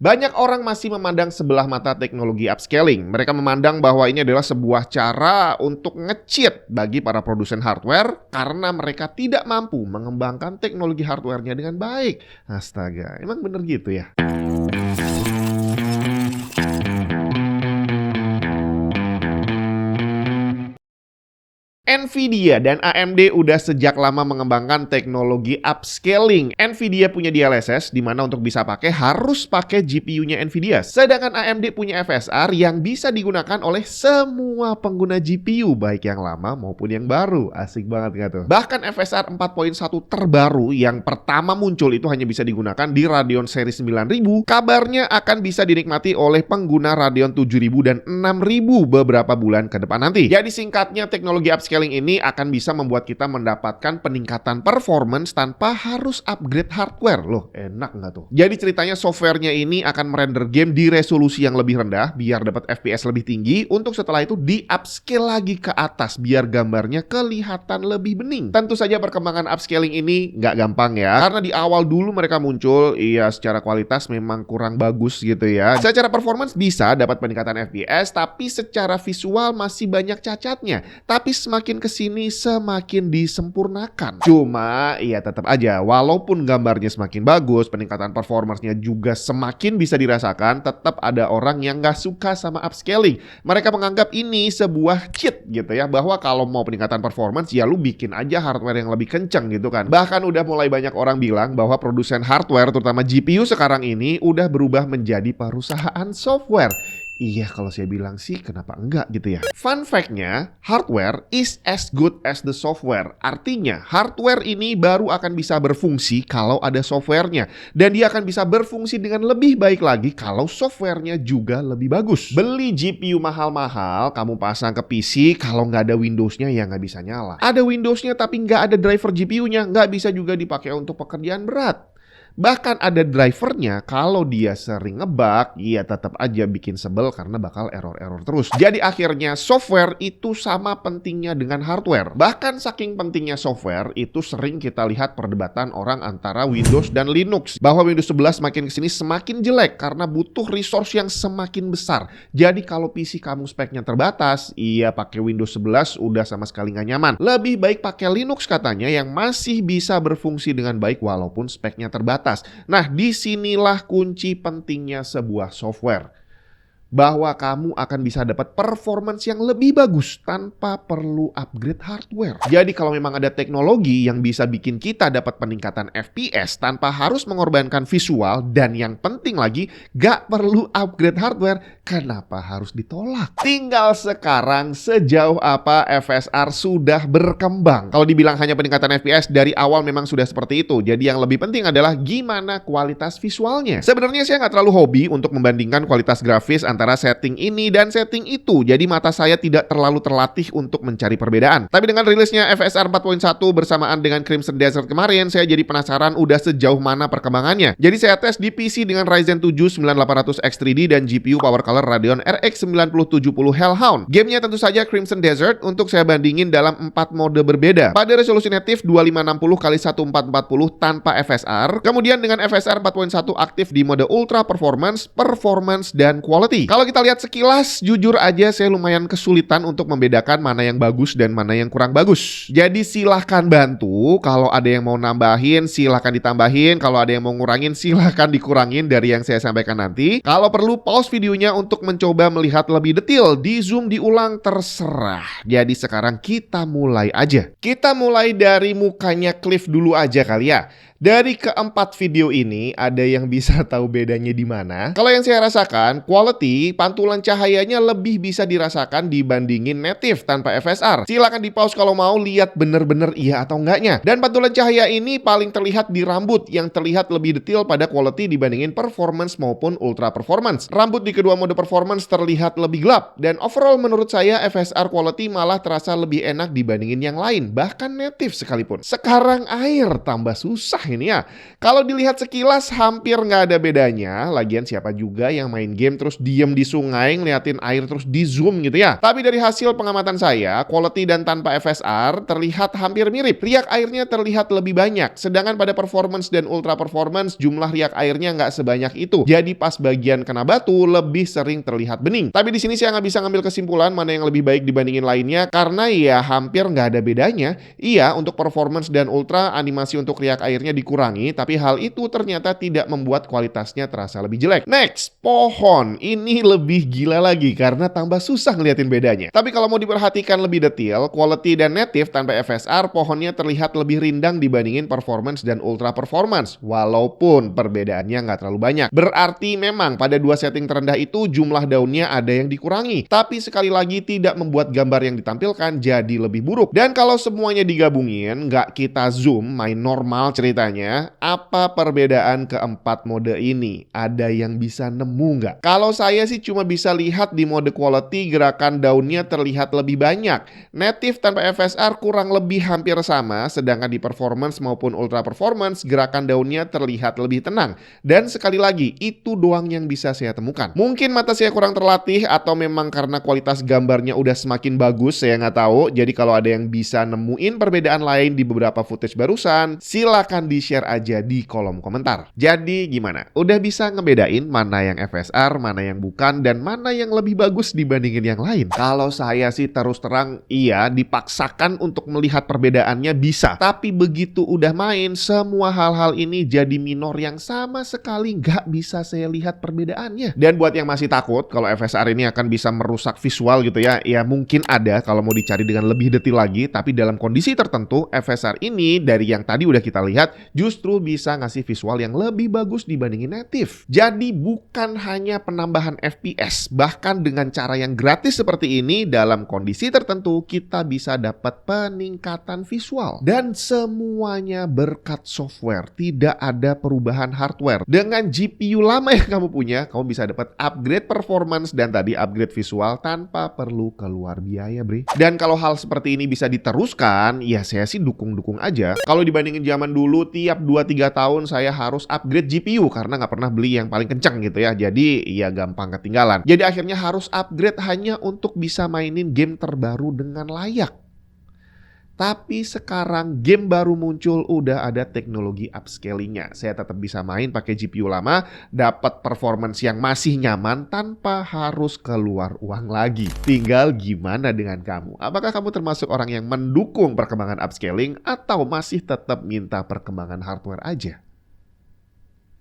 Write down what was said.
Banyak orang masih memandang sebelah mata teknologi upscaling. Mereka memandang bahwa ini adalah sebuah cara untuk nge-cheat bagi para produsen hardware karena mereka tidak mampu mengembangkan teknologi hardware-nya dengan baik. Astaga, emang bener gitu ya? Nvidia dan AMD udah sejak lama mengembangkan teknologi upscaling. Nvidia punya DLSS, di mana untuk bisa pakai harus pakai GPU-nya Nvidia. Sedangkan AMD punya FSR yang bisa digunakan oleh semua pengguna GPU, baik yang lama maupun yang baru. Asik banget nggak tuh? Bahkan FSR 4.1 terbaru yang pertama muncul itu hanya bisa digunakan di Radeon seri 9000. Kabarnya akan bisa dinikmati oleh pengguna Radeon 7000 dan 6000 beberapa bulan ke depan nanti. Jadi singkatnya, teknologi upscaling ini akan bisa membuat kita mendapatkan peningkatan performance tanpa harus upgrade hardware. Loh, enak nggak tuh? Jadi ceritanya softwarenya ini akan merender game di resolusi yang lebih rendah biar dapat FPS lebih tinggi, untuk setelah itu di upscale lagi ke atas biar gambarnya kelihatan lebih bening. Tentu saja perkembangan upscaling ini nggak gampang ya, karena di awal dulu mereka muncul, iya secara kualitas memang kurang bagus gitu ya. Secara performance bisa dapat peningkatan FPS, tapi secara visual masih banyak cacatnya. Tapi semakin kesini semakin disempurnakan. Cuma ya tetap aja, walaupun gambarnya semakin bagus, peningkatan performance-nya juga semakin bisa dirasakan, tetap ada orang yang nggak suka sama upscaling. Mereka menganggap ini sebuah cheat gitu ya, bahwa kalau mau peningkatan performance ya lu bikin aja hardware yang lebih kenceng gitu kan. Bahkan udah mulai banyak orang bilang bahwa produsen hardware terutama GPU sekarang ini udah berubah menjadi perusahaan software. Iya, kalau saya bilang sih kenapa enggak gitu ya. Fun fact-nya, hardware is as good as the software. Artinya, hardware ini baru akan bisa berfungsi kalau ada software-nya. Dan dia akan bisa berfungsi dengan lebih baik lagi kalau software-nya juga lebih bagus. Beli GPU mahal-mahal, kamu pasang ke PC, kalau nggak ada Windows-nya ya nggak bisa nyala. Ada Windows-nya tapi nggak ada driver GPU-nya, nggak bisa juga dipakai untuk pekerjaan berat. Bahkan ada drivernya, kalau dia sering ngebug, ya tetap aja bikin sebel karena bakal error-error terus. Jadi akhirnya software itu sama pentingnya dengan hardware. Bahkan saking pentingnya software, itu sering kita lihat perdebatan orang antara Windows dan Linux. Bahwa Windows 11 makin kesini semakin jelek karena butuh resource yang semakin besar. Jadi kalau PC kamu speknya terbatas, iya pakai Windows 11 udah sama sekali nggak nyaman. Lebih baik pakai Linux katanya yang masih bisa berfungsi dengan baik walaupun speknya terbatas. Nah, disinilah kunci pentingnya sebuah software. Bahwa kamu akan bisa dapat performance yang lebih bagus tanpa perlu upgrade hardware. Jadi kalau memang ada teknologi yang bisa bikin kita dapat peningkatan FPS tanpa harus mengorbankan visual, dan yang penting lagi gak perlu upgrade hardware, kenapa harus ditolak? Tinggal sekarang sejauh apa FSR sudah berkembang. Kalau dibilang hanya peningkatan FPS dari awal memang sudah seperti itu. Jadi yang lebih penting adalah gimana kualitas visualnya. Sebenarnya saya nggak terlalu hobi untuk membandingkan kualitas grafis antara setting ini dan setting itu. Jadi mata saya tidak terlalu terlatih untuk mencari perbedaan. Tapi dengan rilisnya FSR 4.1 bersamaan dengan Crimson Desert kemarin, saya jadi penasaran udah sejauh mana perkembangannya. Jadi saya tes di PC dengan Ryzen 7 9800X 3D dan GPU Power Color Radeon RX 9070 Hellhound. Gamenya tentu saja Crimson Desert untuk saya bandingin dalam 4 mode berbeda. Pada resolusi native 2560x1440 tanpa FSR. Kemudian dengan FSR 4.1 aktif di mode Ultra Performance, dan Quality. Kalau kita lihat sekilas, jujur aja saya lumayan kesulitan untuk membedakan mana yang bagus dan mana yang kurang bagus. Jadi silahkan bantu, kalau ada yang mau nambahin silahkan ditambahin, kalau ada yang mau ngurangin silahkan dikurangin dari yang saya sampaikan nanti. Kalau perlu pause videonya untuk mencoba melihat lebih detail, di zoom, diulang, terserah. Jadi sekarang kita mulai aja. Kita mulai dari mukanya Cliff dulu aja kali ya. Dari keempat video ini, ada yang bisa tahu bedanya di mana? Kalau yang saya rasakan, quality, pantulan cahayanya lebih bisa dirasakan dibandingin native tanpa FSR. Silakan di pause kalau mau lihat bener-bener iya atau enggaknya. Dan pantulan cahaya ini paling terlihat di rambut, yang terlihat lebih detail pada quality dibandingin performance maupun ultra performance. Rambut di kedua mode performance terlihat lebih gelap. Dan overall menurut saya FSR quality malah terasa lebih enak dibandingin yang lain, bahkan native sekalipun. Sekarang air tambah susah ini ya. Kalau dilihat sekilas hampir nggak ada bedanya. Lagian siapa juga yang main game terus diem di sungai ngeliatin air terus di zoom gitu ya. Tapi dari hasil pengamatan saya, quality dan tanpa FSR terlihat hampir mirip. Riak airnya terlihat lebih banyak. Sedangkan pada performance dan ultra performance jumlah riak airnya nggak sebanyak itu. Jadi pas bagian kena batu lebih sering terlihat bening. Tapi di sini saya nggak bisa ngambil kesimpulan mana yang lebih baik dibandingin lainnya karena ya hampir nggak ada bedanya. Iya, untuk performance dan ultra animasi untuk riak airnya dikurangi, tapi hal itu ternyata tidak membuat kualitasnya terasa lebih jelek. Next, pohon. Ini lebih gila lagi karena tambah susah ngeliatin bedanya. Tapi kalau mau diperhatikan lebih detail, quality dan native tanpa FSR, pohonnya terlihat lebih rindang dibandingin performance dan ultra performance, walaupun perbedaannya nggak terlalu banyak. Berarti memang pada dua setting terendah itu jumlah daunnya ada yang dikurangi, tapi sekali lagi tidak membuat gambar yang ditampilkan jadi lebih buruk. Dan kalau semuanya digabungin, nggak kita zoom, main normal ceritanya, apa perbedaan keempat mode ini? Ada yang bisa nemu nggak? Kalau saya sih cuma bisa lihat di mode quality gerakan daunnya terlihat lebih banyak. Native tanpa FSR kurang lebih hampir sama, sedangkan di performance maupun ultra performance gerakan daunnya terlihat lebih tenang. Dan sekali lagi, itu doang yang bisa saya temukan. Mungkin mata saya kurang terlatih atau memang karena kualitas gambarnya udah semakin bagus, saya nggak tahu. Jadi kalau ada yang bisa nemuin perbedaan lain di beberapa footage barusan, silakan di-share aja di kolom komentar. Jadi gimana? Udah bisa ngebedain mana yang FSR, mana yang bukan, dan mana yang lebih bagus dibandingin yang lain? Kalau saya sih terus terang, iya dipaksakan untuk melihat perbedaannya bisa. Tapi begitu udah main, semua hal-hal ini jadi minor yang sama sekali nggak bisa saya lihat perbedaannya. Dan buat yang masih takut kalau FSR ini akan bisa merusak visual gitu ya, ya mungkin ada kalau mau dicari dengan lebih detail lagi, tapi dalam kondisi tertentu FSR ini dari yang tadi udah kita lihat justru bisa ngasih visual yang lebih bagus dibandingin native. Jadi bukan hanya penambahan FPS, bahkan dengan cara yang gratis seperti ini dalam kondisi tertentu kita bisa dapat peningkatan visual. Dan semuanya berkat software, tidak ada perubahan hardware. Dengan GPU lama yang kamu punya, kamu bisa dapat upgrade performance dan tadi upgrade visual tanpa perlu keluar biaya, bre. Dan kalau hal seperti ini bisa diteruskan, ya saya sih dukung-dukung aja. Kalau dibandingin zaman dulu, tiap 2-3 tahun saya harus upgrade GPU karena nggak pernah beli yang paling kencang gitu ya. Jadi ya gampang ketinggalan. Jadi akhirnya harus upgrade hanya untuk bisa mainin game terbaru dengan layak. Tapi sekarang game baru muncul udah ada teknologi upscalingnya. Saya tetap bisa main pakai GPU lama, dapat performance yang masih nyaman tanpa harus keluar uang lagi. Tinggal gimana dengan kamu? Apakah kamu termasuk orang yang mendukung perkembangan upscaling atau masih tetap minta perkembangan hardware aja?